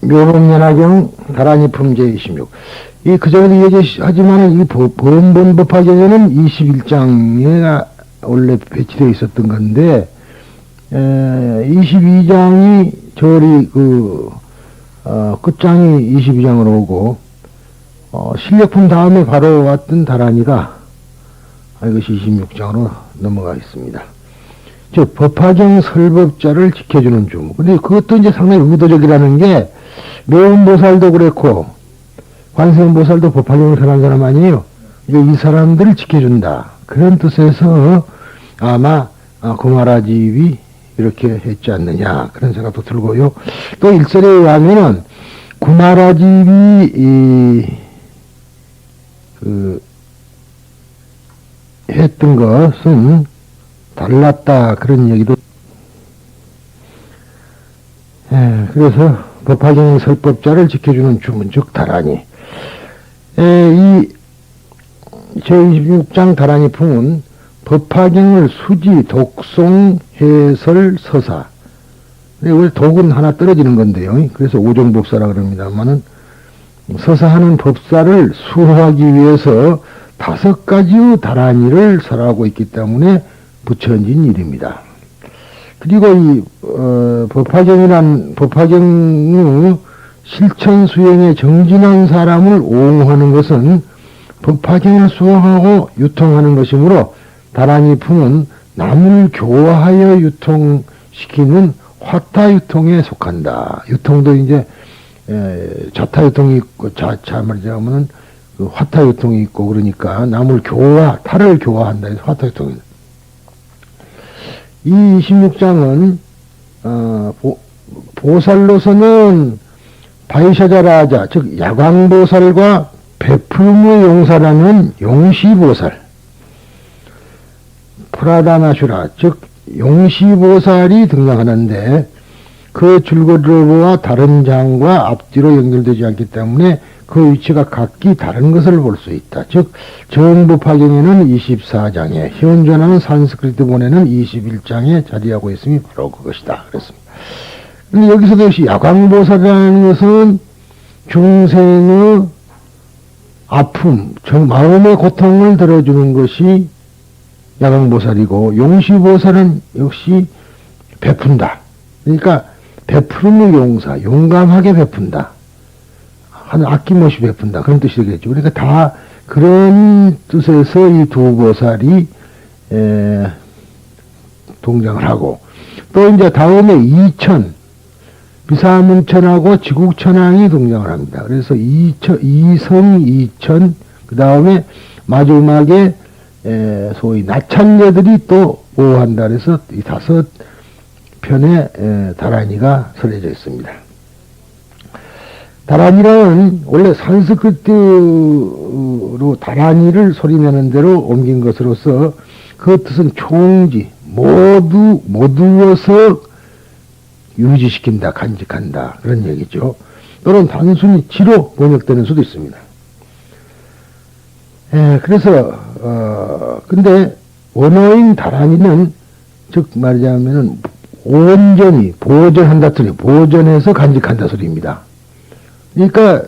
묘목연화경 다란이품 제26. 그전에도 얘기하지만 이 번번법화경에는 21장에 원래 배치되어 있었던 건데, 22장이 저리 끝장이 22장으로 오고, 실력품 다음에 바로 왔던 다란이가 이것이 26장으로 넘어가 있습니다. 즉, 법화경 설법자를 지켜주는 주무. 근데 그것도 이제 상당히 의도적이라는 게, 매운보살도 그랬고, 관세음보살도 법화경을 설한 사람 아니에요. 이 사람들을 지켜준다. 그런 뜻에서 아마 구마라집이 이렇게 했지 않느냐. 그런 생각도 들고요. 또 일설에 의하면은 구마라집이 했던 것은 달랐다. 그런 얘기도. 그래서 법화경 설법자를 지켜주는 주문, 즉 다란이. 이 제26장 다란이품은 법화경을 수지, 독송, 해설, 서사. 원래 독은 하나 떨어지는 건데요. 그래서 오종법사라 그럽니다만은 서사하는 법사를 수호하기 위해서 5가지의 다란이를 설하고 있기 때문에 붙여진 일입니다. 그리고 이 법화경의 실천 수행에 정진한 사람을 옹호하는 것은 법화경을 수행하고 유통하는 것이므로 다란이품은 남을 교화하여 유통시키는 화타유통에 속한다. 유통도 이제 자타유통이 있고 말하자면은 화타유통이 있고 그러니까 남을 타를 교화한다 해서 화타유통이다. 이 26장은 보살로서는 바이샤자라자, 즉 야광보살과 베풀무 용사라는 용시보살, 프라다나슈라, 즉 용시보살이 등장하는데 그 줄거리와 다른 장과 앞뒤로 연결되지 않기 때문에 그 위치가 각기 다른 것을 볼 수 있다. 즉 정법화경에는 24장에, 현존하는 산스크리트 본에는 21장에 자리하고 있음이 바로 그것이다. 그랬습니다. 근데 여기서도 역시 야광보살이라는 것은 중생의 아픔, 마음의 고통을 들어주는 것이 야광보살이고, 용시보살은 역시 베푼다. 그러니까 베푸는 용사, 용감하게 베푼다. 아낌없이 베푼다. 그런 뜻이 되겠죠. 그러니까 다 그런 뜻에서 이 두 보살이 동장을 하고, 또 이제 다음에 비사문천하고 지국천왕이 등장을 합니다. 그래서 이성, 이천, 그 다음에 마지막에 소위 나찬녀들이 또 보호한다. 그래서 이 5편의 다란이가 설해져 있습니다. 다란이는 원래 산스크리트로 다란이를 소리내는 대로 옮긴 것으로서 그 뜻은 총지, 모두어서 유지시킨다, 간직한다, 그런 얘기죠. 또는 단순히 지로 번역되는 수도 있습니다. 그래서, 근데 원어인 다란이는, 즉 말하자면은 온전히 보존한다 소리, 보존해서 간직한다 소리입니다. 그러니까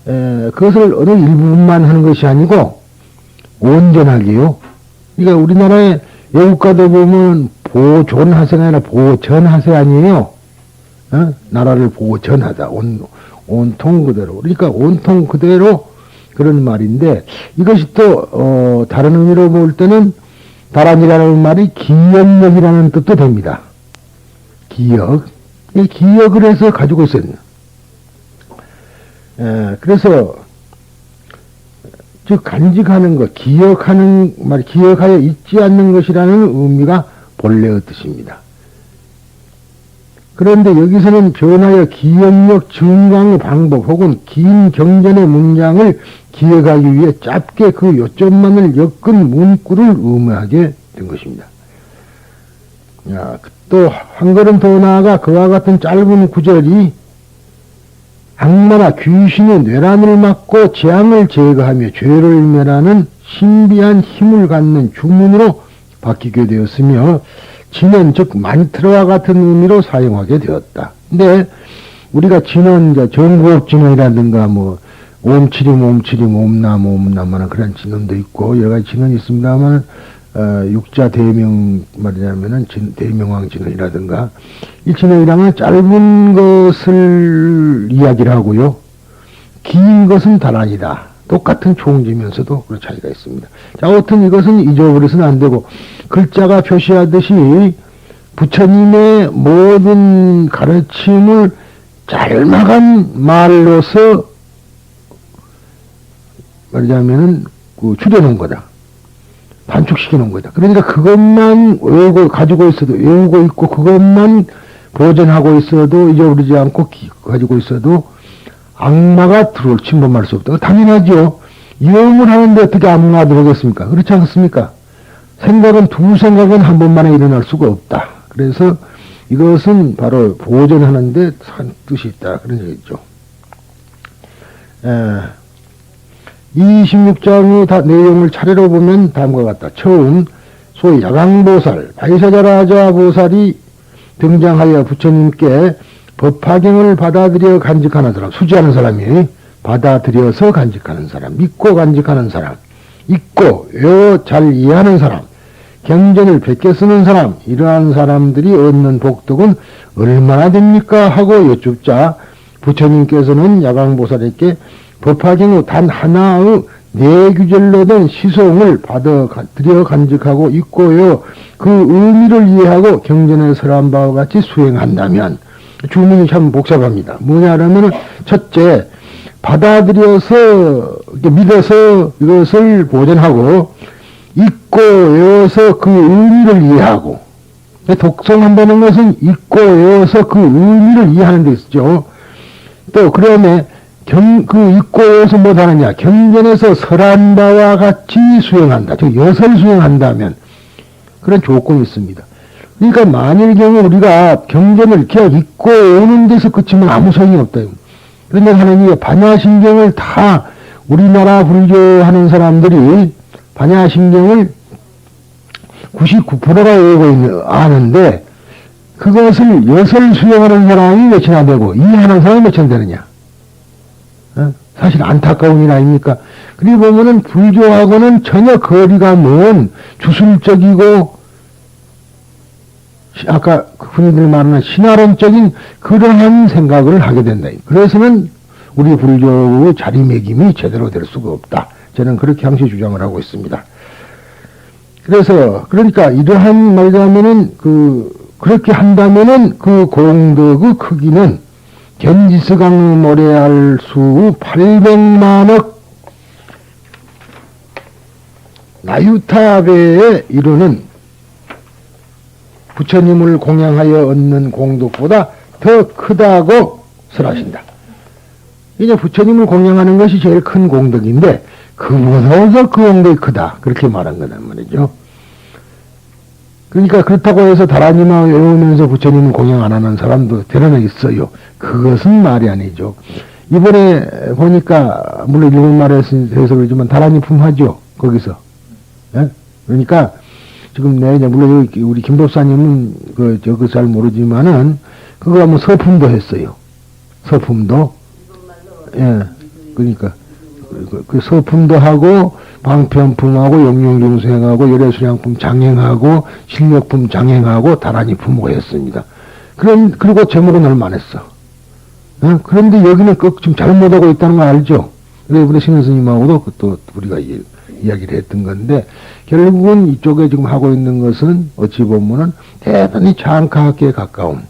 그것을 어느 일부분만 하는 것이 아니고 온전하게요. 그러니까 우리나라의 외국가도 보면 보존하세가 아니라 보전하세 아니에요. 나라를 보전하다. 온통 그대로. 그러니까 온통 그대로 그런 말인데, 이것이 또 다른 의미로 볼 때는 다란이라는 말이 기억력이라는 뜻도 됩니다. 기억. 이 기억을 해서 가지고 있어요. 그래서 즉 간직하는 것, 기억하여 잊지 않는 것이라는 의미가 본래의 뜻입니다. 그런데 여기서는 변하여 기억력 증강의 방법 혹은 긴 경전의 문장을 기억하기 위해 짧게 그 요점만을 엮은 문구를 의미하게 된 것입니다. 또 한 걸음 더 나아가 그와 같은 짧은 구절이 악마나 귀신의 뇌란을 막고 재앙을 제거하며 죄를 멸하는 신비한 힘을 갖는 주문으로 바뀌게 되었으며 진은 즉 만트라와 같은 의미로 사용하게 되었다. 근데 우리가 진원, 이제 전구업 진원이라든가 뭐, 옴치림, 옴치림, 옴남, 옴남하는 그런 진원도 있고, 여러 가지 진원이 있습니다만, 육자 대명 말이냐면은 대명왕 진원이라든가, 이 진원이랑은 짧은 것을 이야기를 하고요. 긴 것은 다란이다. 똑같은 총지면서도 그런 차이가 있습니다. 자, 아무튼 이것은 잊어버려서는 안 되고, 글자가 표시하듯이 부처님의 모든 가르침을 짤막한 말로서 말하자면은 줄여놓은 거다. 단축시켜 놓은 거다. 그러니까 그것만 가지고 있어도, 외우고 있고, 그것만 보존하고 있어도, 잊어버리지 않고 가지고 있어도, 악마가 침범할 수 없다. 당연하죠. 영을 하는데 어떻게 악마가 들어오겠습니까? 그렇지 않습니까? 두 생각은 한 번만에 일어날 수가 없다. 그래서 이것은 바로 보존하는데 뜻이 있다. 그런 얘기죠. 26장의 내용을 차례로 보면 다음과 같다. 처음 소위 야광보살, 바이사자라자 보살이 등장하여 부처님께 법화경을 받아들여 간직하는 사람, 수지하는 사람이 받아들여서 간직하는 사람, 믿고 간직하는 사람, 읽고 잘 이해하는 사람, 경전을 베껴 쓰는 사람, 이러한 사람들이 얻는 복덕은 얼마나 됩니까? 하고 여쭙자 부처님께서는 야광보살에게 법화경의 단 하나의 내규절로 된 시송을 받아들여 간직하고 있고요. 그 의미를 이해하고 경전에 설한 바와 같이 수행한다면, 주문이 참 복잡합니다. 뭐냐라면, 첫째, 받아들여서, 믿어서 이것을 보존하고, 읽고 외워서 그 의미를 이해하고, 독송한다는 것은 읽고 외워서 그 의미를 이해하는 데 있죠. 또, 그 다음에, 그 읽고 외워서 못하느냐, 경전에서 설한 바와 같이 수행한다. 즉, 여설 수행한다면, 그런 조건이 있습니다. 그러니까 만일 경우 우리가 경전을 그냥 읽고 오는 데서 그치면 아무 소용이 없다. 그런데 하나님이 반야신경을 다 우리나라 불교하는 사람들이 반야신경을 99%가 아는데 그것을 여설 수행하는 사람이 몇이나 되고 이해하는 사람이 몇이나 되느냐. 사실 안타까운 일 아닙니까? 그리고 보면은 불교하고는 전혀 거리가 먼 주술적이고 아까 흔히들 말하는 신화론적인 그러한 생각을 하게 된다. 그래서는 우리 불교의 자리매김이 제대로 될 수가 없다. 저는 그렇게 항시 주장을 하고 있습니다. 그러니까 이러한 말이라면은 그렇게 한다면은 그 공덕의 크기는 견지스강 모래알 수 800만억 나유타배에 이르는 부처님을 공양하여 얻는 공덕보다 더 크다고 설하신다. 이제 부처님을 공양하는 것이 제일 큰 공덕인데 그보다 그 공덕이 크다. 그렇게 말한 거란 말이죠. 그러니까 그렇다고 해서 다라니만 외우면서 부처님을 공양 안 하는 사람도 대단히 있어요. 그것은 말이 아니죠. 이번에 보니까 물론 일본말에서 그러지만 다라니 품하죠. 거기서. 예? 그러니까 지금 물론 우리 김 법사님은 그거 잘 모르지만은 그거 뭐 서품도 했어요. 서품도. 예. 그러니까 그 서품도 하고 방편품하고 영영중생하고 열애수량품 장행하고 실력품 장행하고 다란히 품고 했습니다. 그리고 제목은 얼마 안 했어. 그런데 여기는 좀 잘못하고 있다는 거 알죠? 그래서 우리 신은 스님하고도 또 우리가 이야기를 했던 건데, 결국은 이쪽에 지금 하고 있는 것은 어찌 보면은 대단히 장가학계에 가까운,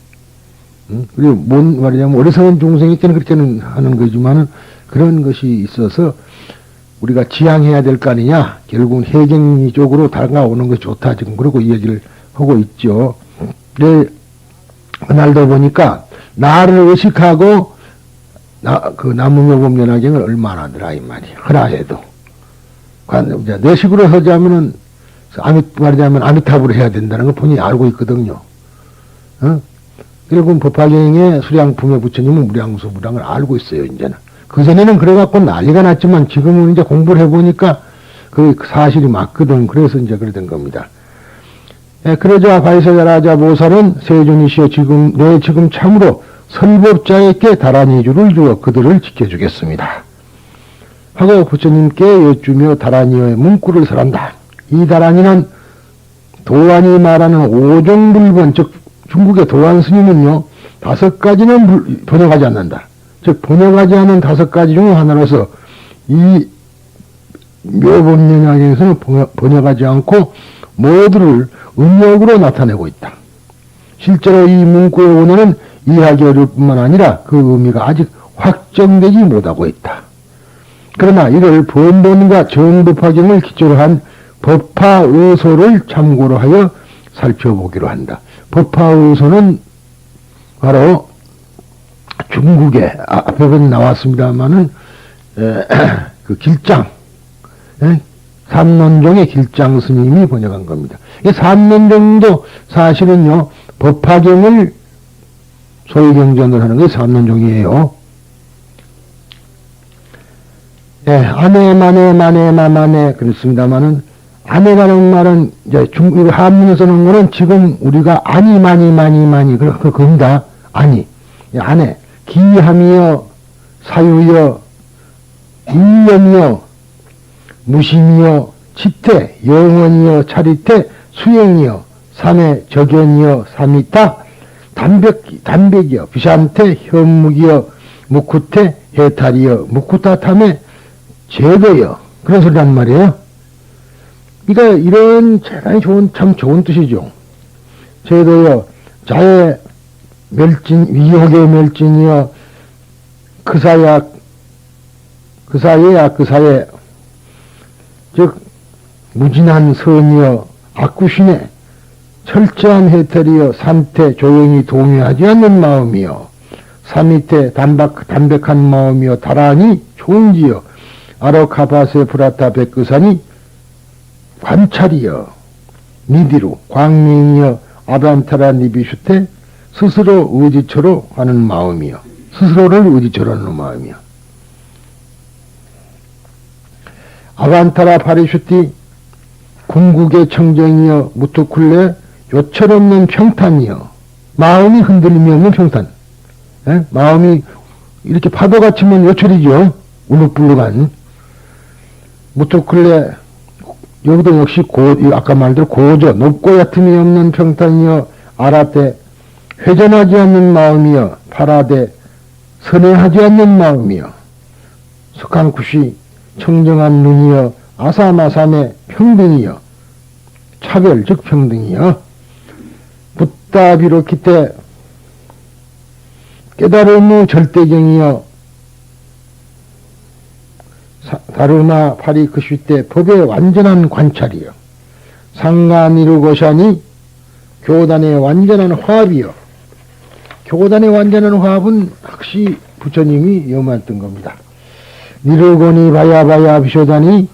그리고 뭔 말이냐면 어리석은 중생이 때는 그렇게는 하는 거지만은 그런 것이 있어서 우리가 지향해야 될 거 아니냐. 결국은 해경리 쪽으로 다가오는 것이 좋다. 지금 그러고 이야기를 하고 있죠. 네, 그날도 보니까 나를 의식하고 그 나무묘법연화경을 얼마나 하더라 이 말이야. 하라 해도. 내 식으로 하자면은 말하자면 아미타불을 해야 된다는 걸 본인이 알고 있거든요. 결국은 법화경의 수량품의 부처님은 무량수무량을 알고 있어요. 이제는. 그전에는 그래갖고 난리가 났지만 지금은 이제 공부를 해보니까 그 사실이 맞거든. 그래서 이제 그래 된 겁니다. 그러자 바이사자라자 보살은 세존이시여 지금 참으로 설법자에게 다란이주를 주어 그들을 지켜주겠습니다. 하고 부처님께 여쭈며 다란이의 문구를 설한다. 이 다란이는 도안이 말하는 오종불번, 즉 중국의 도안 스님은요 5가지는 번역하지 않는다. 즉 번역하지 않은 5가지 중 하나로서 이 묘법연약에서는 번역하지 않고 모두를 음역으로 나타내고 있다. 실제로 이 문구의 원어는 이해하기 어려울 뿐만 아니라 그 의미가 아직 확정되지 못하고 있다. 그러나 이를 번본과 정법화경을 기초로 한 법화의소를 참고로 하여 살펴보기로 한다. 법화의소는 바로 중국의 앞에서 나왔습니다마는 그 길장, 삼론종의 길장 스님이 번역한 겁니다. 삼론종도 사실은요 법화경을 소위경전을 하는 게 삼론종이에요. 아내 그렇습니다만은 아내라는 말은 이제 한문에 쓰는 거는 지금 우리가 아니 많이 그겁니다. 아니 아내 기함이여 사유여 일념이여 무심이여 치태 영원이여 차리태 수행이여 삼해 적연이여 삼이타 담백이여 비산태 현묵이여 무쿠태 해탈이여 무쿠타탐에 제도여 그런 소리란 말이에요. 그러니까 이런 대단히 참 좋은 뜻이죠. 제도여 자의 멸진 위혹의 멸진이여 그 사에 즉 무진한 선이여 악구신에 철저한 해탈이여 삼태 조용히 동요하지 않는 마음이여 삼이태 담백한 마음이여 다란히 좋은지여 아로카바세 브라타 백그산이 관찰이여 니디루 광명이여 아반타라 니비슈테 스스로 의지처로 하는 마음이여 스스로를 의지처로 하는 마음이여 아반타라 파리슈티 궁극의 청정이여 무투쿨레 요철없는 평탄이여 마음이 흔들림이 없는 평탄. 마음이 이렇게 파도가 치면 요철이죠. 울룩불룩한 무투쿨레 여기도 역시 아까 말대로 고저 높고 얕음이 없는 평탄이여 아라테 회전하지 않는 마음이여 파라데 선회하지 않는 마음이여 석한쿠시 청정한 눈이여 아사마삼의 평등이여 차별 즉 평등이여 붓다비로키테 깨달음의 절대경이여 다르마 파리크슈테 법의 완전한 관찰이여 상가니르고샤니 교단의 완전한 화합이여 교단의 완전한 화합은 확실히 부처님이 염했던 겁니다. 니르고니 바야바야 비쇼다니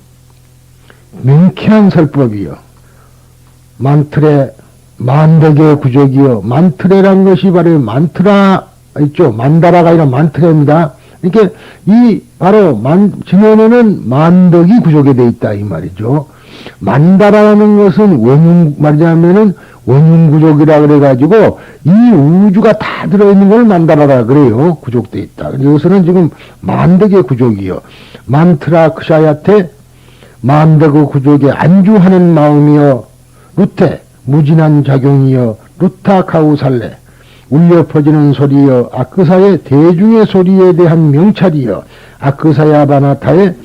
명쾌한 설법이여 만트레 만덕의 구족이여 만트레란 것이 바로 만트라 있죠. 만다라가 아니라 만트레입니다. 이렇게 이 바로 진원에는 만덕이 구족에 돼 있다 이 말이죠. 만다라는 것은 원흉 말하자면은 원흉구족이라 그래가지고 이 우주가 다 들어있는 걸 만다라라 그래요. 구족돼 있다. 여기서는 지금 만덕의 구족이요. 만트라 크샤야테 만덕의 구족에 안주하는 마음이여 루테 무진한 작용이여 루타카우살레 울려 퍼지는 소리여 아크사의 대중의 소리에 대한 명찰이여 아크사야바나타의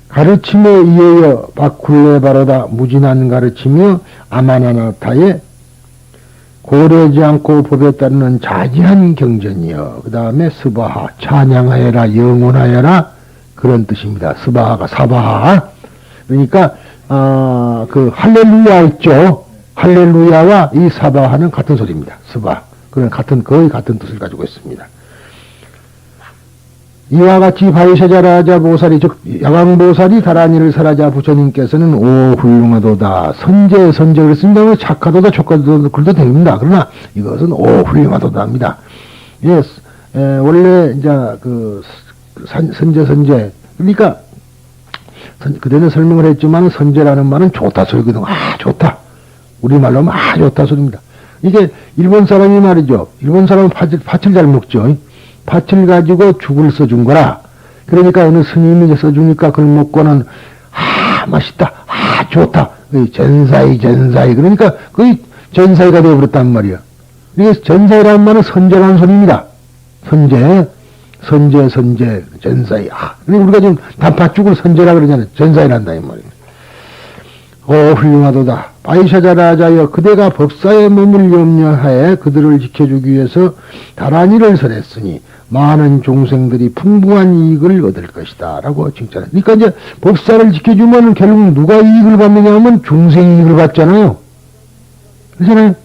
가르침에 의하여 바쿨레 바로다 무진한 가르침이여 아마나나타의 고려하지 않고 법에 따르는 자지한 경전이여 그 다음에 스바하 찬양하여라 영원하여라 그런 뜻입니다. 스바하가 사바하 그러니까 그 할렐루야 있죠. 할렐루야와 이 사바하는 같은 소리입니다. 스바 그런 거의 같은 뜻을 가지고 있습니다. 이와 같이 바위세자라자 보살이 즉 야광보살이 다란이를 설하자 부처님께서는 오 훌륭하도다 선제 그랬습니다. 착하도다 촉하도다 그래도 됩니다. 그러나 이것은 오 훌륭하도다 합니다. 예, 원래 이제 그 선제 그러니까 그대는 설명을 했지만 선제라는 말은 좋다 소리거든. 좋다 우리말로 하면 좋다 소리입니다. 이게 일본 사람이 말이죠. 일본 사람은 팥을 잘 먹죠. 팥을 가지고 죽을 써준 거라. 그러니까 어느 스님이 써주니까 그걸 먹고는 맛있다, 좋다. 전사이. 그러니까 거의 전사이가 되어버렸단 말이야. 이게 전사이라는 말은 선제라는 소리입니다. 선제, 전사이. 그러니까 우리가 지금 단팥죽을 선제라 그러잖아요. 전사이란다, 이 말이야. 오, 훌륭하도다. 바이샤자라자여, 그대가 법사의 몸을 염려하에 그들을 지켜주기 위해서 다란이를 설했으니 많은 종생들이 풍부한 이익을 얻을 것이다. 라고 칭찬해. 그러니까 이제 법사를 지켜주면 결국 누가 이익을 받느냐 하면 중생 이익을 받잖아요. 그렇잖아요.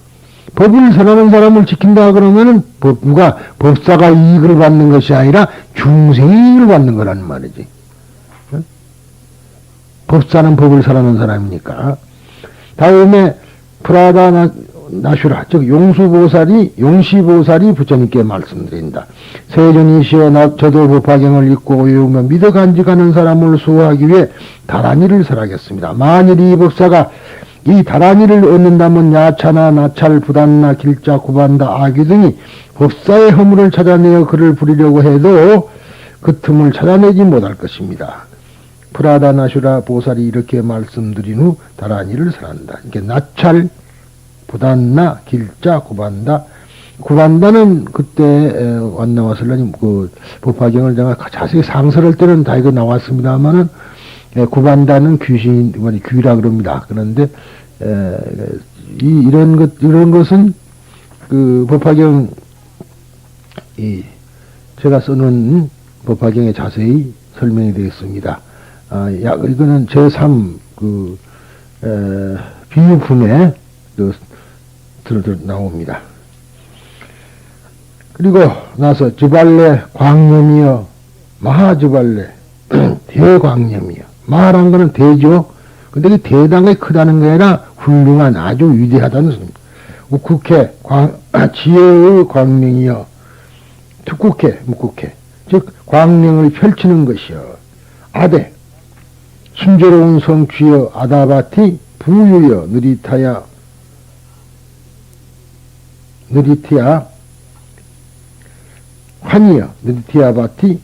법을 설하는 사람을 지킨다 그러면은 누가 법사가 이익을 받는 것이 아니라 중생이 이익을 받는 거란 말이지. 법사는 법을 설하는 사람이니까. 다음에 프라다 나슈라, 즉 용시보살이 부처님께 말씀드린다. 세존이시여 저도 법화경을 읽고 외우며 믿어 간직하는 사람을 수호하기 위해 다란이를 설하겠습니다. 만일 이 법사가 이 다란이를 얻는다면 야차나 나찰, 부단나, 길자, 구반다, 아귀 등이 법사의 허물을 찾아내어 그를 부리려고 해도 그 틈을 찾아내지 못할 것입니다. 프라다나슈라 보살이 이렇게 말씀드린 후 다란이를 설한다. 이게 나찰, 부단나, 길자, 구반다. 구반다는 그때 완나와설라님 그 법화경을 제가 자세히 상설할 때는 다 이거 나왔습니다만은 구반다는 귀라 그럽니다. 그런데 이런 것은 그 법화경 제가 써놓은 법화경에 자세히 설명이 되겠습니다. 이거는 제3 비유품에 나옵니다. 그리고 나서 주발레 광념이여 마하주발레 대광념이여. 마하란 거는 대죠. 근데 그 대단하게 크다는 게 아니라 훌륭한 아주 위대하다는 소리입니다. 우쿠케 지혜의 광명이여. 특국해 묵국해. 즉 광명을 펼치는 것이여. 아대 순조로운 성취여. 아다바티 부유여. 느리티야 환이여. 느리티야바티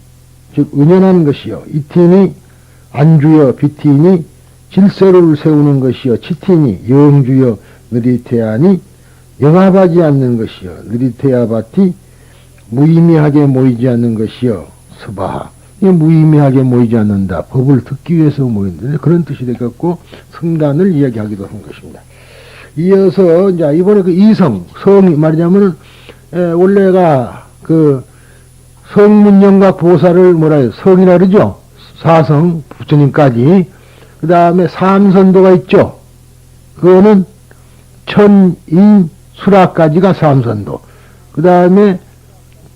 즉 은연한 것이여. 이티니 안주여. 비티니 질서를 세우는 것이여. 치티니 영주여. 느리테아니 영합하지 않는 것이여. 느리테아바티 무의미하게 모이지 않는 것이여. 스바하 무의미하게 모이지 않는다. 법을 듣기 위해서 모인다. 그런 뜻이 되겠고 성단을 이야기하기도 한 것입니다. 이어서 이제 이번에 그 이성 성이 말이냐면은 원래가 그 성문영각 보살을 뭐라 해요? 성이라 그러죠. 사성 부처님까지. 그 다음에 삼선도가 있죠. 그거는 천인 수라까지가 삼선도. 그 다음에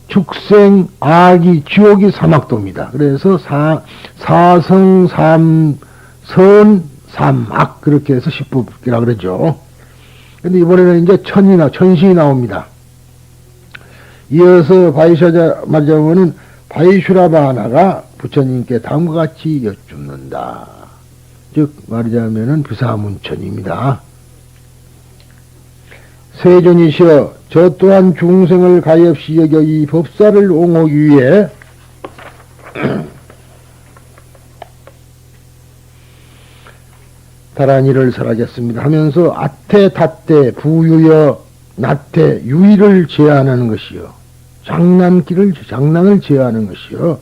축생, 아기, 지옥이 사막도입니다. 그래서 사성, 삼선, 삼악 그렇게 해서 십법이라 그러죠. 근데 이번에는 이제 천신이 나옵니다. 이어서 바이샤자 말자고는 바이슈라바나가 부처님께 다음과 같이 여쭙는다. 즉 말하자면은 비사문천입니다. 세존이시여 저 또한 중생을 가엾이 여겨 이 법사를 옹호하기 위해 다란이를 설하겠습니다 하면서 아태 닷대 부유여 나태 유의를 제한하는 것이요. 장난을 제한하는 것이요.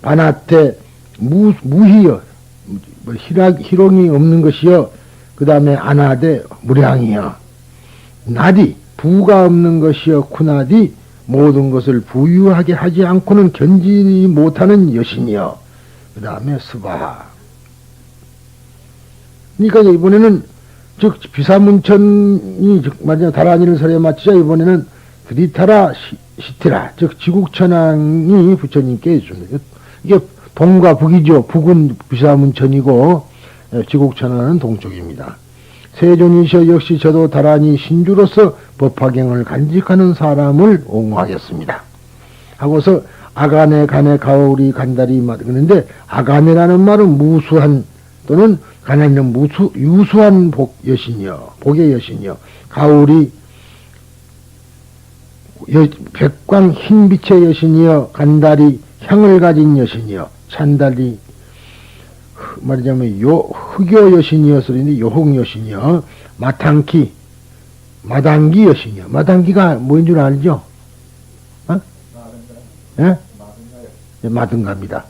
반아태 무희여 희롱이 없는 것이요. 그 다음에 안하대 무량이여. 나디 부가 없는 것이여. 쿠나디 모든 것을 부유하게 하지 않고는 견디지 못하는 여신이여. 그 다음에 스바하. 그러니까 이번에는 즉 비사문천이 마지막 다란이를 설에 마치자 이번에는 드리타라 시티라 즉 지국천왕이 부처님께 해줍니다. 이게 동과 북이죠. 북은 비사문천이고 지국천왕은 동쪽입니다. 세존이시여 역시 저도 다란이 신주로서 법화경을 간직하는 사람을 옹호하겠습니다. 하고서 아가네 가네 가오리 간다리 그런데 아가네라는 말은 무수한 또는 가네는 유수한 복 여신이여 복의 여신이여. 가오리 백광 흰빛의 여신이여 간달이 향을 가진 여신이여 찬달이 말하자면 흑요 여신이었으니 요홍 여신이여 마당기 여신이여. 마당기가 뭐인 줄 알죠? 어? 예? 마든가입니다.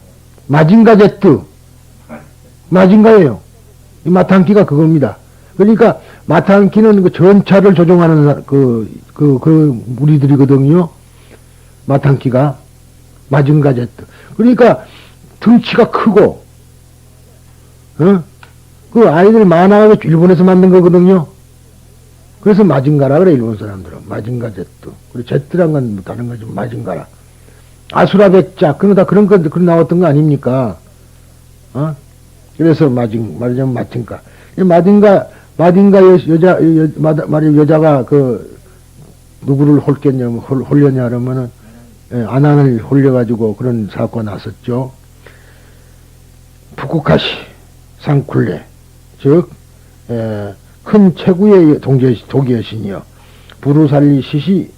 마징가 제트. 마징가예요. 이 마탕키가 그겁니다. 그러니까 마탕키는 그 전차를 조종하는 무리들이거든요. 마탕키가 마징가 제트. 그러니까 등치가 크고, 그 아이들 만화가 일본에서 만든 거거든요. 그래서 마징가라 그래, 일본 사람들은. 마징가 제트. 그리고 제트란 건 다른 거지, 마징가라. 아수라 백작, 그런 거 나왔던 거 아닙니까? 그래서 말하자면 마징가. 마징가 여자가 누구를 홀렸냐, 그러면은, 아난을 홀려가지고 그런 사건이 났었죠. 푸쿠카시, 상쿨레, 즉, 큰 체구의 독이 여신이여. 부루살리 시시,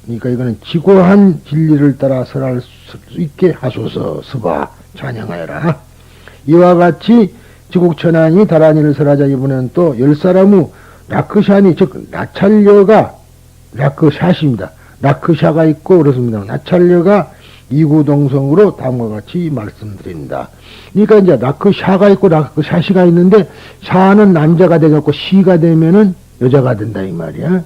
그러니까 이거는 지고한 진리를 따라 설할 수 있게 하소서. 스바 찬양하여라. 이와 같이 지국천왕이 다란이를 설하자. 이번에는 또 10사람의 라크샤니, 즉 나찰녀가 라크샤십니다. 라크샤가 있고 그렇습니다. 나찰녀가 이구동성으로 다음과 같이 말씀드린다. 그러니까 이제 라크샤가 있고 라크샤시가 있는데 샤는 남자가 되갖고 시가 되면은 여자가 된다 이 말이야.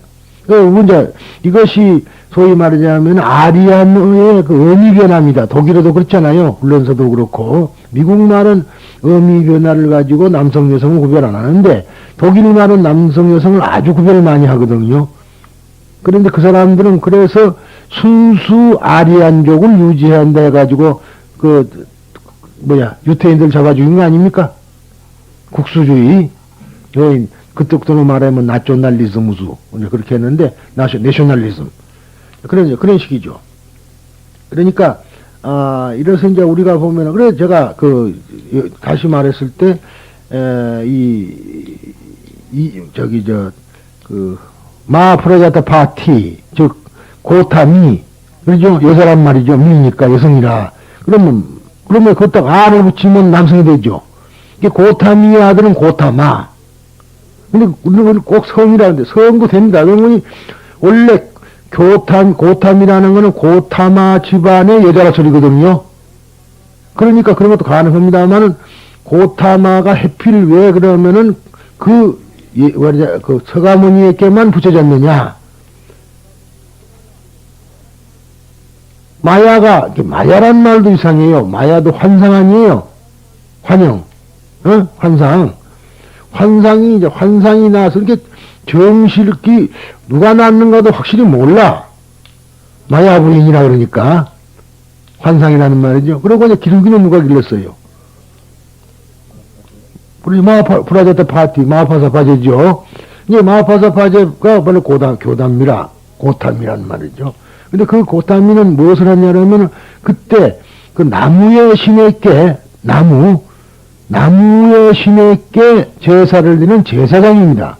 이제 이것이 소위 말하자면 아리안의 의미 변화입니다. 독일어도 그렇잖아요. 훈련서도 그렇고 미국 말은 의미 변화를 가지고 남성 여성을 구별 안 하는데 독일 말은 남성 여성을 아주 구별 많이 하거든요. 그런데 그 사람들은 그래서 순수 아리안족을 유지한다 해가지고 유태인들 잡아 죽인 거 아닙니까? 국수주의. 그쪽도 말하면 나쇼널리즘 우수 그렇게 했는데 내셔널리즘 그런 식이죠. 그러니까 이래서 이제 우리가 보면 그래 제가 다시 말했을 때 마프라자타 파티 즉 고타미 그러죠. 여자란 말이죠. 미니까 여성이라 그러면 그것다가 아를 붙이면 남성이 되죠. 이게 고타미의 아들은 고타마. 근데 우리는 꼭 성이라는데 성도 됩니다. 그러면 원래 고탐이라는 거는 고타마 집안의 여자라 소리거든요. 그러니까 그런 것도 가능합니다만은 고타마가 해필 왜 그러면은 그 서가모니에게만 붙여졌느냐. 마야란 말도 이상해요. 마야도 환상 아니에요. 환영. 환상이 나서 이렇게 정실기 누가 낳는가도 확실히 몰라. 마야 부인이라 그러니까. 환상이라는 말이죠. 그러고 이제 기르기는 누가 길렀어요? 우리 프라자타 파티, 마하파사 파제죠. 이제 마하파사 파제가 원래 고탐이란 말이죠. 근데 그 고탐이는 무엇을 하냐면 그때 그 나무의 신에게 나무의 신에게 제사를 드리는 제사장입니다.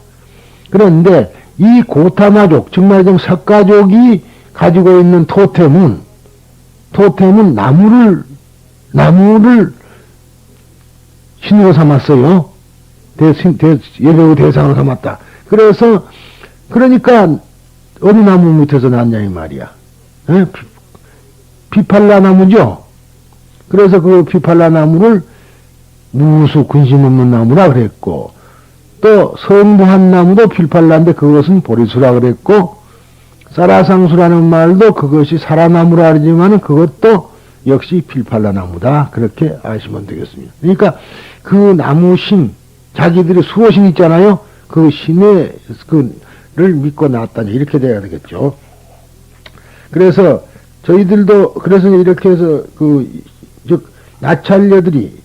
그런데 이 고타마족, 즉 말하자면 석가족이 가지고 있는 토템은 나무를 신으로 삼았어요. 예배의 대상으로 삼았다. 그러니까 어느 나무 밑에서 났냐 이 말이야. 피팔라 나무죠. 그래서 그 피팔라 나무를 무수 근심 없는 나무라 그랬고 또 성부한 나무도 필팔라인데 그것은 보리수라 그랬고 사라상수라는 말도 그것이 사라나무라 그러지만 그것도 역시 필팔라 나무다. 그렇게 아시면 되겠습니다. 그러니까 그 나무신 자기들의 수호신 있잖아요. 그 신의 를 믿고 나왔다니 이렇게 돼야 되겠죠. 그래서 저희들도 그래서 이렇게 해서 즉 나찰녀들이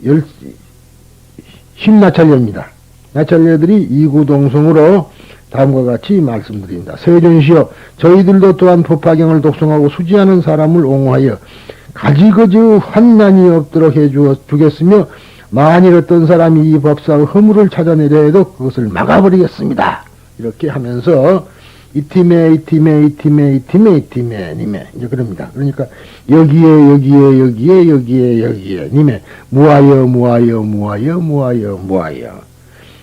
10나찰녀입니다. 나찰녀들이 이구동성으로 다음과 같이 말씀드립니다. 세존시여 저희들도 또한 법화경을 독송하고 수지하는 사람을 옹호하여 가지거지 환난이 없도록 해주겠으며 만일 어떤 사람이 이 법사의 허물을 찾아내려 해도 그것을 막아버리겠습니다. 이렇게 하면서 이팀에 님에 이제 그럽니다. 그러니까 여기에 님에 무하여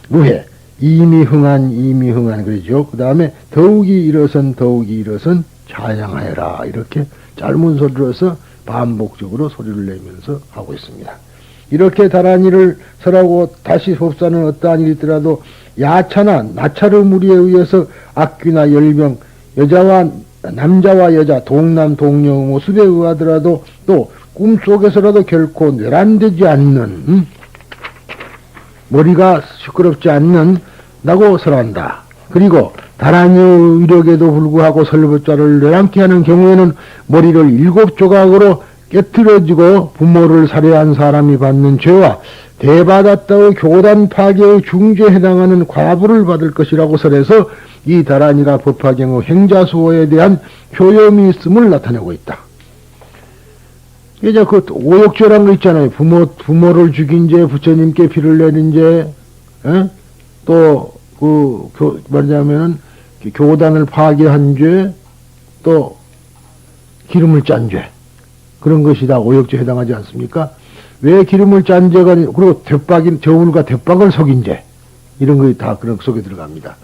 무해 이미 흥한 그러죠. 그 다음에 더욱이 일어선 찬양하여라 이렇게 짧은 소리로서 반복적으로 소리를 내면서 하고 있습니다. 이렇게 다란이를 설하고 다시 법사는 어떠한 일이 있더라도 야차나 나차르 무리에 의해서 악귀나 열병, 남자와 여자, 동남, 동녀 모습에 의하더라도 또 꿈속에서라도 결코 뇌란되지 않는, 머리가 시끄럽지 않는다고 설한다. 그리고 다란이의 위력에도 불구하고 설법자를 뇌랑케 하는 경우에는 머리를 7조각으로 깨트려지고 부모를 살해한 사람이 받는 죄와 대받았다의 교단 파괴의 중죄에 해당하는 과부를 받을 것이라고 설해서 이 다란이가 법화경의 행자수호에 대한 효염이 있음을 나타내고 있다. 이제 그 오욕죄란 거 있잖아요. 부모를 죽인 죄, 부처님께 피를 내린 죄, 또 말하자면은 교단을 파괴한 죄, 또 기름을 짠 죄. 그런 것이 다 오욕죄에 해당하지 않습니까? 왜 기름을 짠 죄가, 그리고 저울과 대박을 속인 죄. 이런 것이 다 그런 속에 들어갑니다.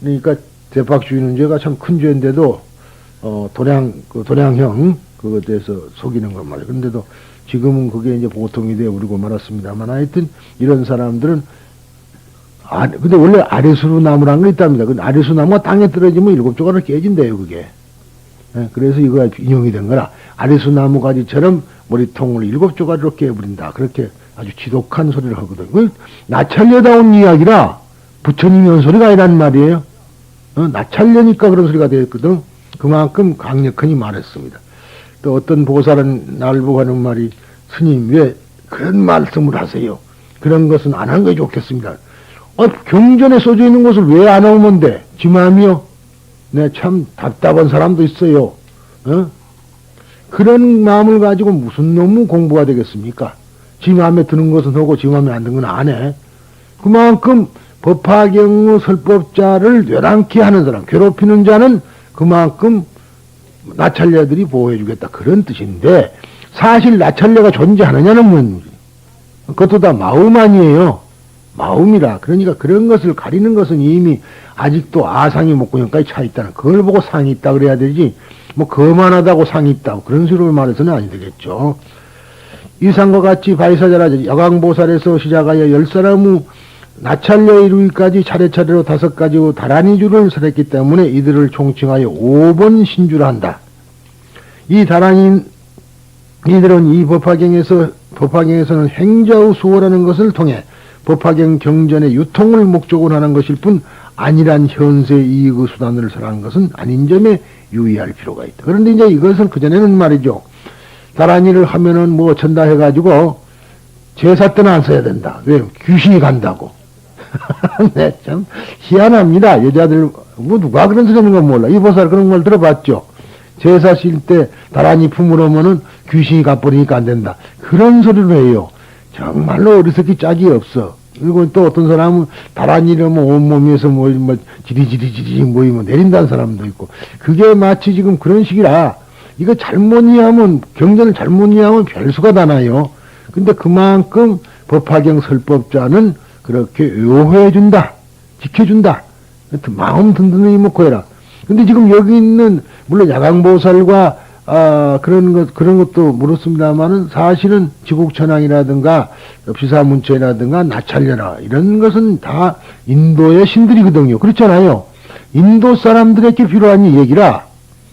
그러니까 대박 주이는 죄가 참 큰 죄인데도, 도량형, 그것에 대해서 속이는 것 말이에요. 그런데도 지금은 그게 이제 보통이 되어버리고 말았습니다만 하여튼 이런 사람들은, 근데 원래 아리수로 나무라는 거 있답니다. 근데 아리수 나무가 땅에 떨어지면 7조각으로 깨진대요, 그게. 그래서 이거가 인용이 된 거라. 아리수 나무 가지처럼 머리통을 7조각으로 깨버린다. 그렇게 아주 지독한 소리를 하거든. 그 나찰려다운 이야기라 부처님이 한 소리가 아니란 말이에요. 나찰려니까 그런 소리가 되었거든. 그만큼 강력하니 말했습니다. 또 어떤 보살은 날 보고 하는 말이, 스님 왜 그런 말씀을 하세요? 그런 것은 안 한 게 좋겠습니다. 경전에 써져 있는 것을 왜 안 오면 돼? 지 마음이요? 네, 참 답답한 사람도 있어요. 그런 마음을 가지고 무슨 놈의 공부가 되겠습니까? 지 마음에 드는 것은 하고 지 마음에 안 드는 건 안 해. 그만큼 법화경의 설법자를 뇌랑케 하는 사람, 괴롭히는 자는 그만큼 나찰녀들이 보호해주겠다. 그런 뜻인데, 사실 나찰녀가 존재하느냐는 문제. 그것도 다 마음 아니에요. 마음이라. 그러니까 그런 것을 가리는 것은 이미 아직도 아상이 목구멍까지 차 있다는, 그걸 보고 상이 있다 그래야 되지, 뭐 거만하다고 상이 있다 그런 식으로 말해서는 아니 되겠죠. 이상과 같이 바이사자라 여강보살에서 시작하여 10사람의 나찰녀 이루기까지 차례차례로 5가지의 다란이주를 설했기 때문에 이들을 총칭하여 5번 신주를 한다. 이 다란이들은 이 법화경에서는 행자의 수호라는 것을 통해 법화경 경전의 유통을 목적으로 하는 것일 뿐 아니란 현세 이익의 수단을 설하는 것은 아닌 점에 유의할 필요가 있다. 그런데 이제 이것은 그전에는 말이죠. 다란이를 하면은 뭐 전다해가지고 제사 때는 안 써야 된다. 왜? 귀신이 간다고. 네, 참 희한합니다. 여자들, 뭐 누가 그런 소리 하는 건 몰라. 이 보살 그런 걸 들어봤죠. 제사 실 때 다란이 품으로 오면은 귀신이 가버리니까 안 된다. 그런 소리를 해요. 정말로 어리석기 짝이 없어. 그리고 또 어떤 사람은 다란이를 뭐 온몸에서 뭐 지리지리 모이면 내린다는 사람도 있고. 그게 마치 지금 그런 식이라, 이거 잘못 이해하면, 경전을 잘못 이해하면 별수가 다 나요. 근데 그만큼 법화경 설법자는 그렇게 요해준다, 지켜준다, 마음 든든히 먹고 해라. 근데 지금 여기 있는, 물론 야광보살과 그런 것도 물었습니다만은 사실은 지국천왕이라든가 비사문체라든가 나찰려라 이런 것은 다 인도의 신들이거든요. 그렇잖아요. 인도 사람들에게 필요한 얘기라.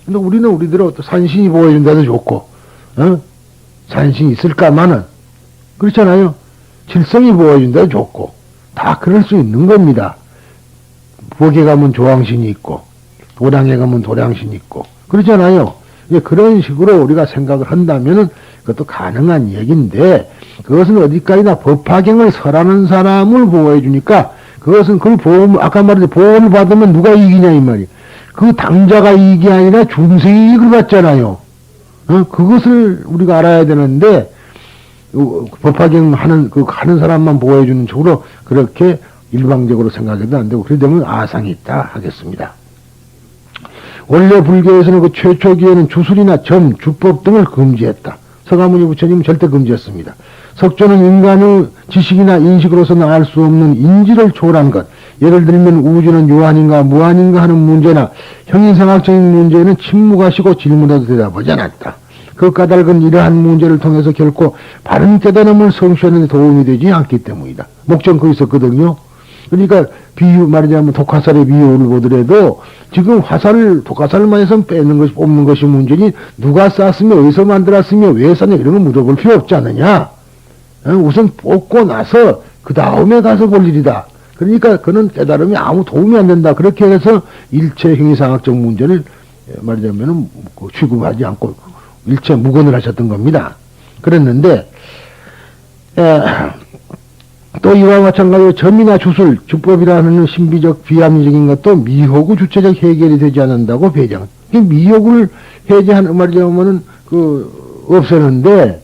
근데 우리는 우리대로 또 산신이 보호해준다도 좋고, 산신이 있을까마는, 그렇잖아요. 칠성이 보호해준다도 좋고, 다 그럴 수 있는 겁니다. 부엌에 가면 조왕신이 있고, 도량에 가면 도량신이 있고, 그렇잖아요. 그런 식으로 우리가 생각을 한다면은 그것도 가능한 얘기인데, 그것은 어디까지나 법화경을 설하는 사람을 보호해주니까, 그것은 그걸 아까 말했듯이 보호를 받으면 누가 이기냐, 이 말이에요. 그 당자가 이익이 아니라 중생이 이익을 받잖아요. 그것을 우리가 알아야 되는데, 법화경 하는 사람만 보호해주는 쪽으로 그렇게 일방적으로 생각해도 안 되고, 그러다 보면 아상이 있다 하겠습니다. 원래 불교에서는 그 최초기에는 주술이나 점, 주법 등을 금지했다. 서가모니 부처님은 절대 금지했습니다. 석조는 인간의 지식이나 인식으로서는 알 수 없는 인지를 초월한 것. 예를 들면 우주는 유한인가 무한인가 하는 문제나 형이상학적인 문제에는 침묵하시고 질문해도 대답하지 않았다. 그 까닭은 이러한 문제를 통해서 결코 바른 깨달음을 성취하는 데 도움이 되지 않기 때문이다. 목적은 거기 있었거든요. 그러니까 비유 말하자면 독화살의 비유를 보더라도 지금 독화살만 해서 빼는 것이 뽑는 것이 문제니 누가 쌌으며 어디서 만들었으며 왜 쌌냐 이런 거 물어볼 필요 없지 않느냐. 우선 뽑고 나서 그 다음에 가서 볼 일이다. 그러니까 그는 깨달음이 아무 도움이 안 된다. 그렇게 해서 일체 형이상학적 문제를 말하자면 취급하지 않고 일체 무건을 하셨던 겁니다. 그랬는데 또 이와 마찬가지로 점이나 주술, 주법이라는 신비적 비합리적인 것도 미혹의 주체적 해결이 되지 않는다고 배정. 미혹을 해제하는 말이자면은 없애는데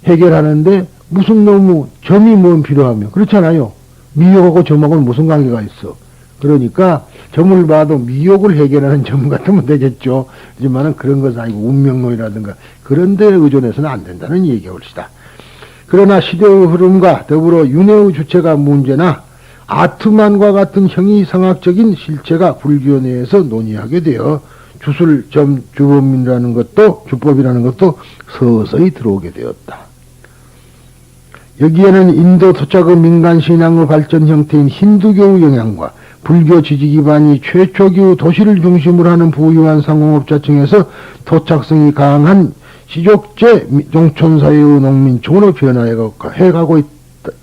해결하는데 무슨 너무 점이 뭔 필요하며 그렇잖아요. 미혹하고 점하고는 무슨 관계가 있어. 그러니까 점을 봐도 미혹을 해결하는 점 같으면 되겠죠. 하지만은 그런 것은 아니고 운명론이라든가 그런 데 의존해서는 안 된다는 얘기가 옳시다. 그러나 시대의 흐름과 더불어 윤회의 주체가 문제나 아트만과 같은 형이상학적인 실체가 불교 내에서 논의하게 되어 주술, 점, 주법이라는 것도 서서히 들어오게 되었다. 여기에는 인도 토착의 민간신앙의 발전 형태인 힌두교의 영향과 불교 지지 기반이 최초기의 도시를 중심으로 하는 부유한 상공업자층에서 토착성이 강한 시족제 종촌사회의 농민층으로 변화해가고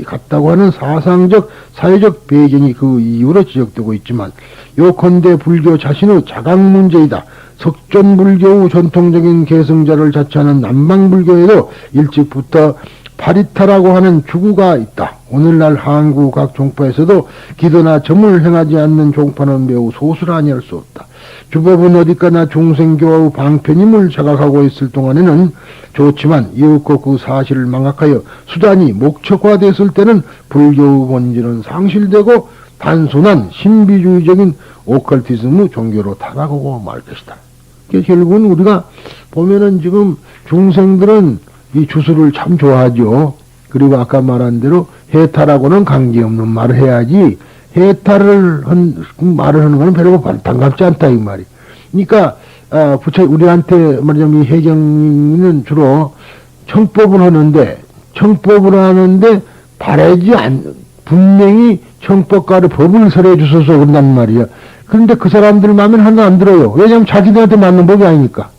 갔다고 하는 사상적, 사회적 배경이 그 이유로 지적되고 있지만 요컨대 불교 자신의 자각 문제이다. 석존불교의 전통적인 계승자를 자처하는 남방불교에도 일찍부터 파리타라고 하는 주구가 있다. 오늘날 한국 각 종파에서도 기도나 점을 행하지 않는 종파는 매우 소수라 아니할 수 없다. 주법은 어디까나 중생교와의 방편임을 자각하고 있을 동안에는 좋지만 이윽고 그 사실을 망각하여 수단이 목적화됐을 때는 불교의 본질은 상실되고 단순한 신비주의적인 오컬티즘의 종교로 타락하고 말 것이다. 결국은 우리가 보면은 지금 중생들은 이 주술을 참 좋아하죠. 그리고 아까 말한 대로 해탈하고는 관계없는 말을 해야지 해탈을 말을 하는 것은 별로 반갑지 않다 이 말이. 그러니까 우리한테 말하자면 이 해경은 주로 청법을 하는데 분명히 청법가를 법을 설해 주소서 그런단 말이야. 그런데 그 사람들 마음에 하나 안 들어요. 왜냐하면 자기들한테 맞는 법이 아니니까.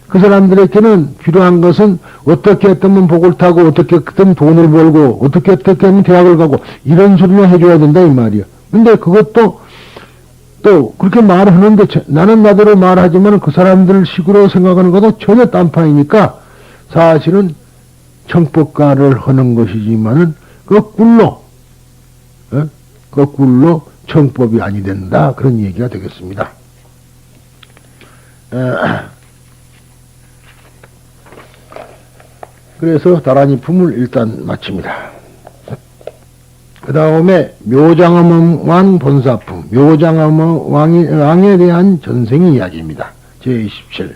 그 사람들에게는 필요한 것은 어떻게 했으면 복을 타고 어떻게 했으면 돈을 벌고 어떻게 하면 대학을 가고 이런 소리를 해줘야 된다 이 말이야. 근데 그것도 또 그렇게 말하는데 나는 나대로 말하지만 그 사람들 식으로 생각하는 것도 전혀 딴판이니까 사실은 청법가를 하는 것이지만은 거꾸로 청법이 아니 된다 그런 얘기가 되겠습니다. 그래서 다란이품을 일단 마칩니다. 그 다음에 묘장엄왕 본사품, 묘장엄왕에 대한 전생 이야기입니다. 제27.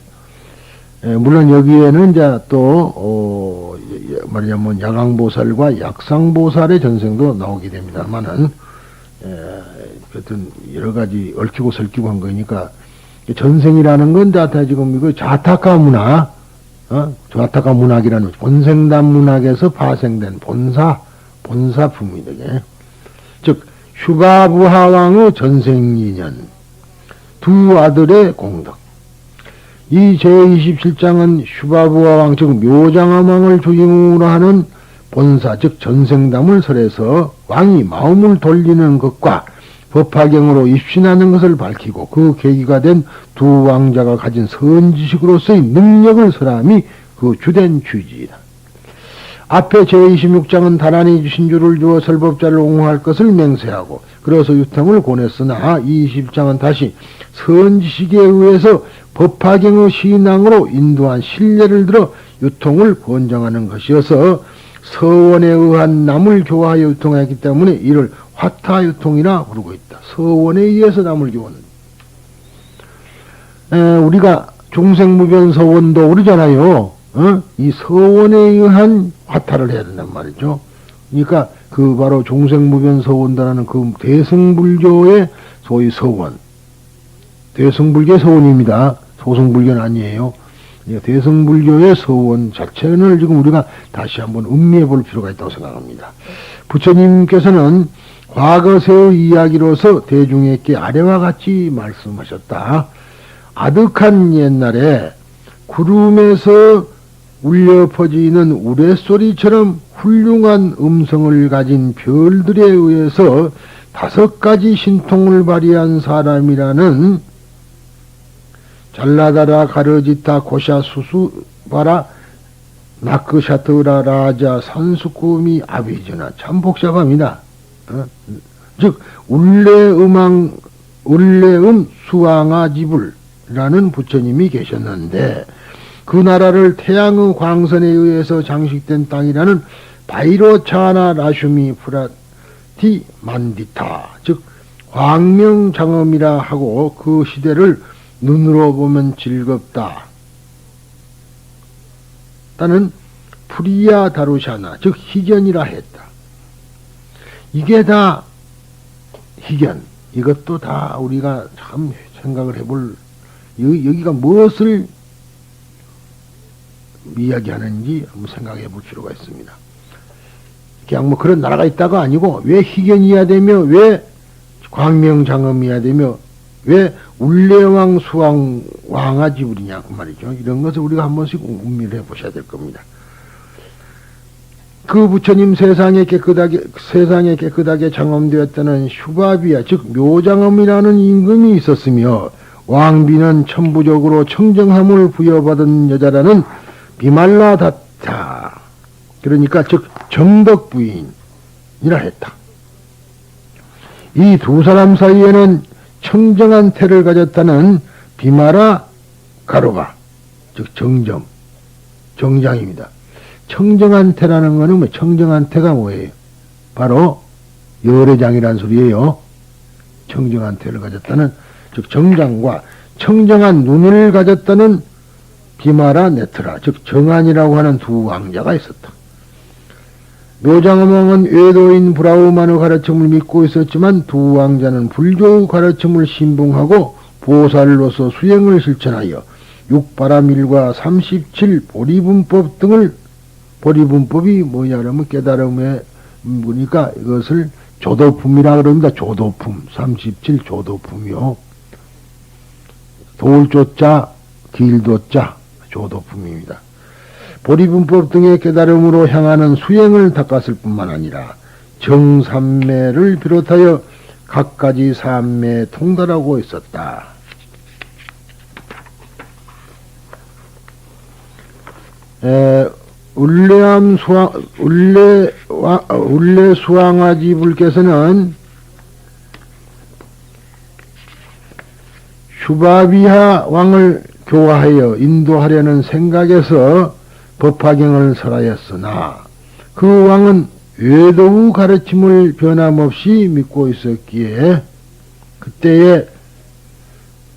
물론 여기에는 이제 또, 말하자면 야광보살과 약상보살의 전생도 나오게 됩니다만은, 하여튼 여러 가지 얽히고 설키고 한 거니까, 전생이라는 건 다 지금 이거 자타카 문화, 좌타가 문학이라는 본생단 문학에서 파생된 본사품이 되게. 즉, 슈바부하왕의 전생인연, 두 아들의 공덕. 이 제27장은 슈바부하왕, 즉, 묘장엄왕을 주인공으로 하는 본사, 즉, 전생담을 설해서 왕이 마음을 돌리는 것과 법화경으로 입신하는 것을 밝히고 그 계기가 된 두 왕자가 가진 선지식으로서의 능력을 설함이 그 주된 취지이다. 앞에 제26장은 다란이 신주를 주어 설법자를 옹호할 것을 맹세하고 그래서 유통을 권했으나 20장은 다시 선지식에 의해서 법화경의 신앙으로 인도한 신뢰를 들어 유통을 권장하는 것이어서 서원에 의한 남을 교화하여 유통하였기 때문에 이를 화타유통이라 부르고 있다. 서원에 의해서 남을 교화하는 우리가 중생무변 서원도 그러잖아요. 이 서원에 의한 화타를 해야 된단 말이죠. 그러니까 그 바로 중생무변 서원다라는 그 대승불교의 소위 서원, 대승불교의 서원입니다. 소승불교는 아니에요. 대승불교의 서원 자체를 지금 우리가 다시 한번 음미해 볼 필요가 있다고 생각합니다. 부처님께서는 과거세의 이야기로서 대중에게 아래와 같이 말씀하셨다. 아득한 옛날에 구름에서 울려 퍼지는 우레소리처럼 훌륭한 음성을 가진 별들에 의해서 5가지 신통을 발휘한 사람이라는 잘라다라 가르지타 고샤 수수바라 나크샤트라 라자 산수쿠미 아비저나 참 복잡합니다. 즉 울레음 수왕아지불이라는 부처님이 계셨는데 그 나라를 태양의 광선에 의해서 장식된 땅이라는 바이로차나 라슈미 프라티 만디타 즉 광명장엄이라 하고 그 시대를 눈으로 보면 즐겁다. 따는 프리야 다루샤나 즉 희견이라 했다. 이게 다 희견. 이것도 다 우리가 참 생각을 해볼 여기가 무엇을 이야기하는지 한번 생각해 볼 필요가 있습니다. 그냥 뭐 그런 나라가 있다가 아니고 왜 희견이어야 되며 왜 광명장엄이어야 되며 왜 울레왕 수왕 왕아지불이냐 그 말이죠. 이런 것을 우리가 한 번씩 음미를 해보셔야 될 겁니다. 그 부처님 세상에 깨끗하게 장엄되었다는 슈바비아 즉 묘장엄이라는 임금이 있었으며 왕비는 천부적으로 청정함을 부여받은 여자라는 비말라다타 그러니까 즉 정덕부인이라 했다. 이 두 사람 사이에는 청정한 태를 가졌다는 비마라 가로가 즉 정장입니다. 청정한 태라는 거는 뭐 청정한 태가 뭐예요? 바로 열애장이란 소리예요. 청정한 태를 가졌다는 즉 정장과 청정한 눈을 가졌다는 비마라 네트라 즉 정안이라고 하는 두 왕자가 있었다. 묘장엄왕은 외도인 브라우만의 가르침을 믿고 있었지만 두 왕자는 불교의 가르침을 신봉하고 보살로서 수행을 실천하여 6바라밀과 37 보리분법 등을 보리분법이 뭐냐 그러면 깨달음에 보니까 이것을 조도품이라 그럽니다. 조도품 37 조도품이요. 도울조자 길도자 조도품입니다. 보리분법 등의 깨달음으로 향하는 수행을 닦았을 뿐만 아니라 정삼매를 비롯하여 각가지 삼매에 통달하고 있었다. 울레 수왕아지 불께서는 슈바비하 왕을 교화하여 인도하려는 생각에서 법화경을 설하였으나 그 왕은 외도의 가르침을 변함없이 믿고 있었기에 그때에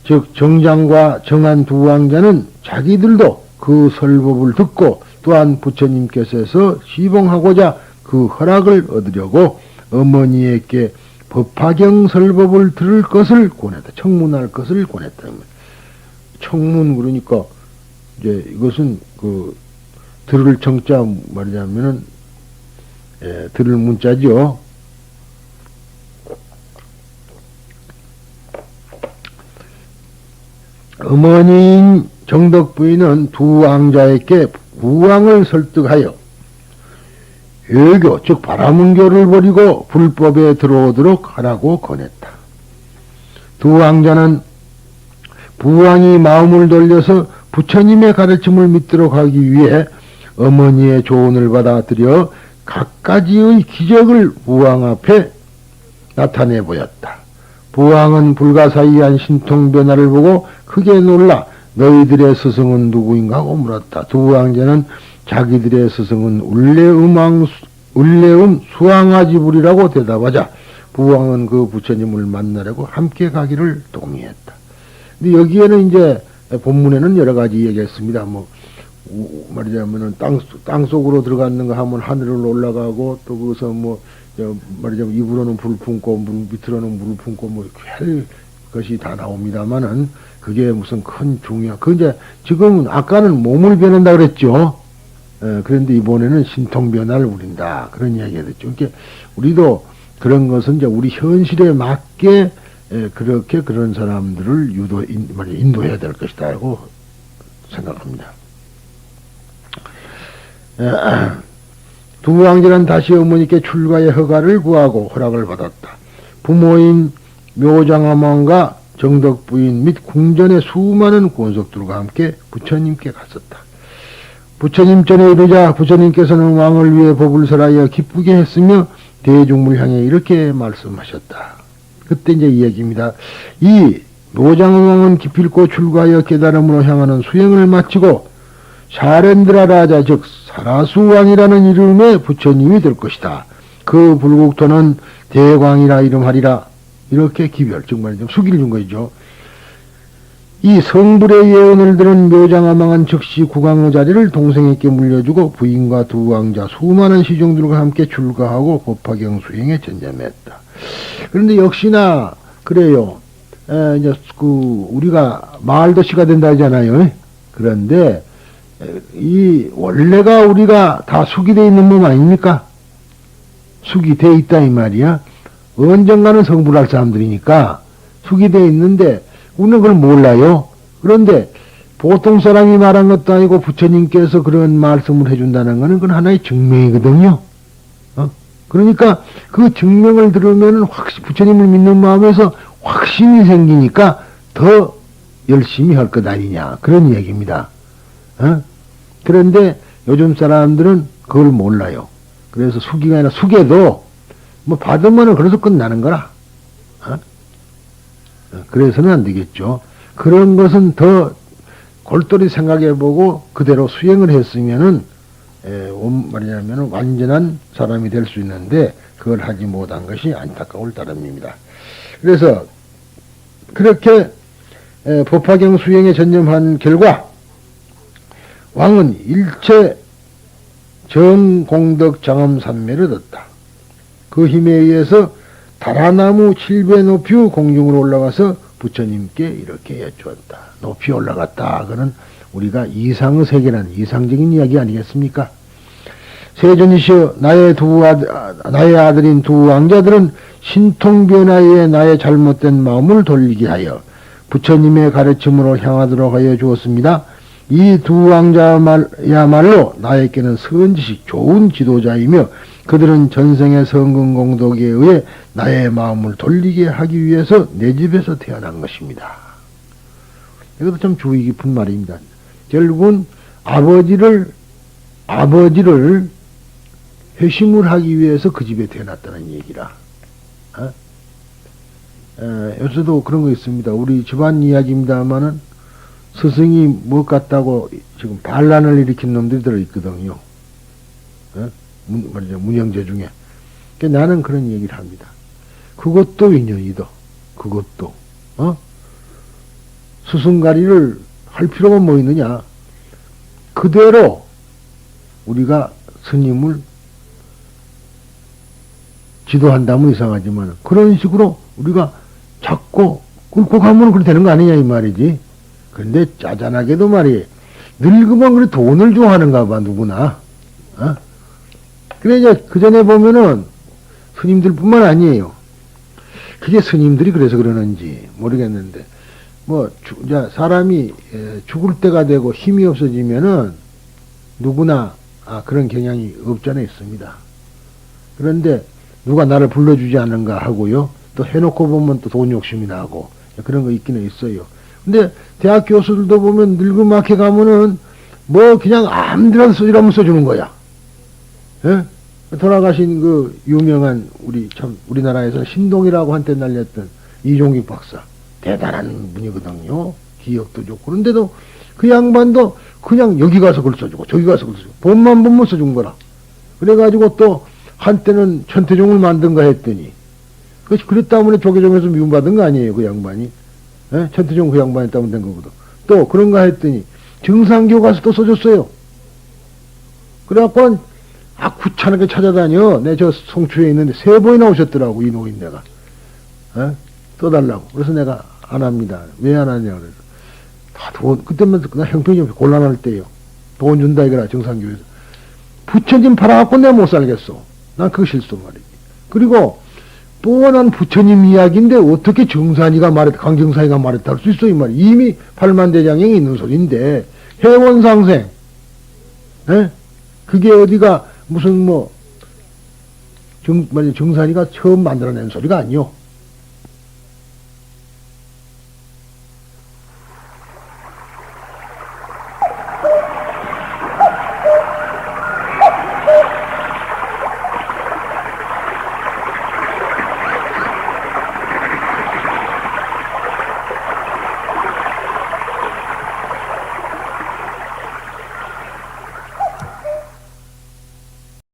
즉 정장과 정한 두 왕자는 자기들도 그 설법을 듣고 또한 부처님께서 시봉하고자 그 허락을 얻으려고 어머니에게 법화경 설법을 들을 것을 권했다. 청문할 것을 권했다. 청문 그러니까 이제 이것은 그 들을 청자 말이냐면은 들을 문자죠. 어머니인 정덕부인은 두 왕자에게 부왕을 설득하여 외교 즉 바라문교를 버리고 불법에 들어오도록 하라고 권했다. 두 왕자는 부왕이 마음을 돌려서 부처님의 가르침을 믿도록 하기 위해 어머니의 조언을 받아들여 각가지의 기적을 부왕 앞에 나타내 보였다. 부왕은 불가사의한 신통 변화를 보고 크게 놀라 너희들의 스승은 누구인가 하고 물었다. 두 왕자는 자기들의 스승은 울레음 수왕아지불이라고 대답하자 부왕은 그 부처님을 만나려고 함께 가기를 동의했다. 근데 여기에는 이제 본문에는 여러 가지 얘기했습니다. 뭐 말하자면은 땅 속으로 들어갔는가 하면 하늘로 올라가고 또 거기서 뭐 말하자면 입으로는 불을 품고 밑으로는 물을 품고 뭐 할 것이 다 나옵니다만은 그게 무슨 큰 중요한 그 이제 지금 아까는 몸을 변한다 그랬죠. 그런데 이번에는 신통 변화를 우린다 그런 이야기가 됐죠. 그러니까 우리도 그런 것은 이제 우리 현실에 맞게 그렇게 그런 사람들을 인도해야 될 것이다라고 생각합니다. 두 왕자는 다시 어머니께 출가의 허가를 구하고 허락을 받았다. 부모인 묘장암왕과 정덕부인 및 궁전의 수많은 권속들과 함께 부처님께 갔었다. 부처님 전에 이르자 부처님께서는 왕을 위해 법을 설하여 기쁘게 했으며 대중물 향해 이렇게 말씀하셨다. 그때 이제 이 얘기입니다. 이 묘장왕은 기필코 출가하여 깨달음으로 향하는 수행을 마치고 샤렌드라 라자 즉 사라수왕이라는 이름의 부처님이 될 것이다. 그 불국토는 대광이라 이름하리라. 이렇게 기별 즉 말이죠. 수기를 준 거죠. 이 성불의 예언을 들은 묘장아망은 즉시 국왕의 자리를 동생에게 물려주고 부인과 두 왕자 수많은 시종들과 함께 출가하고 법화경 수행에 전념했다. 그런데 역시나 그래요. 이제 우리가 말도시가 된다 하잖아요. 그런데 이 원래가 우리가 다 숙이되어 있는 몸 아닙니까? 숙이되어 있다 이 말이야. 언젠가는 성불할 사람들이니까 숙이되어 있는데 우리는 그걸 몰라요. 그런데 보통 사람이 말한 것도 아니고 부처님께서 그런 말씀을 해준다는 것은 그건 하나의 증명이거든요. 그러니까 그 증명을 들으면 부처님을 믿는 마음에서 확신이 생기니까 더 열심히 할 것 아니냐 그런 얘기입니다. 그런데 요즘 사람들은 그걸 몰라요. 그래서 숙이가 아니라 숙여도 뭐 받으면은 그래서 끝나는 거라. 그래서는 안 되겠죠. 그런 것은 더 골똘히 생각해보고 그대로 수행을 했으면은 말이냐면 완전한 사람이 될 수 있는데 그걸 하지 못한 것이 안타까울 따름입니다. 그래서 그렇게 법화경 수행에 전념한 결과 왕은 일체 정공덕 장엄산매를 얻었다. 그 힘에 의해서 다라나무 7배 높이 공중으로 올라가서 부처님께 이렇게 여쭈었다. 높이 올라갔다. 그는 우리가 이상의 세계라는 이상적인 이야기 아니겠습니까? 세존이시여 나의 아들인 두 왕자들은 신통변화에 나의 잘못된 마음을 돌리게 하여 부처님의 가르침으로 향하도록 하여 주었습니다. 이 두 왕자야말로 나에게는 선지식 좋은 지도자이며 그들은 전생의 성근공덕에 의해 나의 마음을 돌리게 하기 위해서 내 집에서 태어난 것입니다. 이것도 참 주의 깊은 말입니다. 결국은 아버지를 회심을 하기 위해서 그 집에 태어났다는 얘기라. 요새도 그런 거 있습니다. 우리 집안 이야기입니다만은 스승이 뭐 같다고 지금 반란을 일으킨 놈들이 들어있거든요. 문형제 중에. 그러니까 나는 그런 얘기를 합니다. 그것도 인연이다. 그것도. 스승가리를 할 필요가 뭐 있느냐. 그대로 우리가 스님을 지도한다면 이상하지만 그런 식으로 우리가 잡고 끌고 가면 그렇게 되는 거 아니냐 이 말이지. 그런데 짜잔하게도 말이에요. 늙으면 그래 돈을 좋아하는가 봐 누구나. 그래 이제 그 전에 보면은 스님들뿐만 아니에요. 그게 스님들이 그래서 그러는지 모르겠는데 뭐 사람이 죽을 때가 되고 힘이 없어지면은 누구나 그런 경향이 없잖아 있습니다. 그런데 누가 나를 불러주지 않는가 하고요. 또 해놓고 보면 또 돈 욕심이 나고 그런 거 있기는 있어요. 근데 대학 교수들도 보면 늙음하게 가면은 뭐 그냥 아무데나 이러면 써주는 거야. 예? 돌아가신 그 유명한 우리나라에서 신동이라고 한때 날렸던 이종익 박사 대단한 분이거든요. 기억도 좋고 그런데도 그 양반도 그냥 여기 가서 글 써주고 저기 가서 글 써주고 본만 보면 써준 거라. 그래가지고 또 한때는 천태종을 만든가 했더니 그랬다 보니 조계종에서 미움받은 거 아니에요 그 양반이. 예? 천태종 그 양반이 따면 된 거거든. 또 그런가 했더니 정상교 가서 또 써줬어요. 그래갖고 구차하게 찾아다녀. 내 저 송추에 있는데 3번이나 오셨더라고, 이 노인네가. 예? 써달라고. 그래서 내가 안 합니다. 왜 안 하냐 그래서 다 돈, 그때만 그냥 형편이 곤란할 때요. 돈 준다 이거라, 정상교에서. 부처님 팔아갖고 내가 못 살겠어. 난 그거 실수 말이지. 그리고 뻔한 부처님 이야기인데 어떻게 정산이가 강정산이가 말했다 할 수 있어, 이 말이. 이미 팔만대장경에 있는 소리인데, 해원상생. 에? 그게 어디가 무슨 정산이가 처음 만들어낸 소리가 아니요.